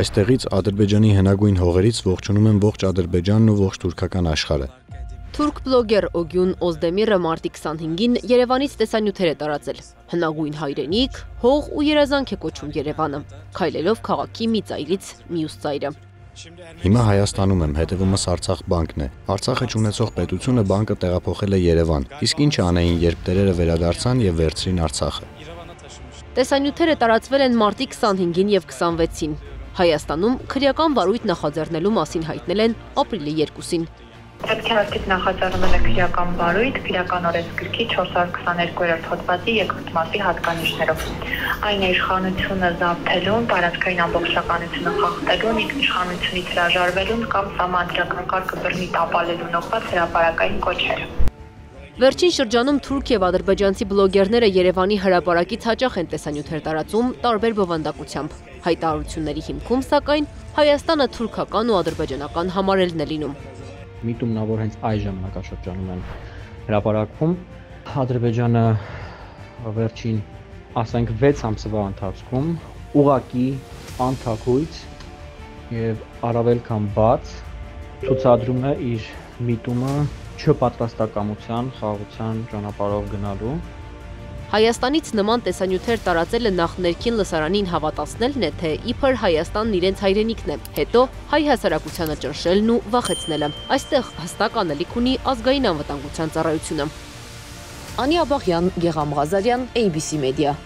Այստեղից Ադրբեջանի հնագույն հողերից ողջունում եմ ողջ Ադրբեջանն ու ողջ թուրքական աշխարհը։ Թուրք բլոգեր Օգյուն Օզդեմիրը մարտի 25-ին Երևանից տեսանյութեր է տարածել։ Հնագույն հայրենիք, հող ու երազանք է կոչում Երևանը, քայլելով քաղաքի մի ծայրից մյուս ծայրը։ Հիմա Հայաստանում եմ, հետևումս Արցախ բանկն է։ Արցախը չունեցող պետությունը բանկը տեղափոխել է Երևան։ Իսկ ինչ անեին, երբ տերերը վերադարձան եւ վերցրին Արցախը։ Տեսանյութերը տարածվել են մարտի 25-ին եւ 26-ին։ Հայաստանում քրեական վարույթ նախաձեռնելու մասին հայտնել են ապրիլի 2-ին։ Դեպքերից նախաձեռնում է քրեական վարույթ, քրեական օրենսգրքի 422-րդ հոդվածի 2-րդ մասի հատկանիշներով։ Այն է իշխանությունը զավթելուն, տարածքային ամբողջականությունը խախտելուն, ինքնիշխանությունից հրաժարվելուն կամ սահմանադրական կարգը բռնի տապալելուն ուղղված հրապարակային կոչերը։ Վերջին շրջանում թուրք եւ ադրբեջանցի բլոգերները Երևանի հրապարակից հաճախ են տեսանյութեր տարածում տարբեր բովանդակությամբ։ Հայտարարությունների հիմքում, սակայն, Հայաստանը թուրքական ու ադրբեջանական համարելն է լինում։ Միտումն որ հենց այս ժամանակաշրջանում են հրապարակվում, Ադրբեջանը վերջին, ասենք 6 ամսվա ընթացքում ուղղակի անթաքույց եւ առավել քան բաց ցուցադրում է իր միտումը չպատրաստակամության, խաղաղության ճանապարհով գնալու։ Հայաստանից նման տեսանյութեր տարածելը նախ ներքին լսարանին հավատացնելն է, թե իբր Հայաստանն իրենց հայրենիքն է, հետո հայ հասարակությանը ճնշելն ու վախեցնելը։ Այստեղ հստակ անելիք ունի ազգային անվտանգության ծառայությունը։ Անի Աբաղյան, Գեղամ Ղազարյան, ABC Media։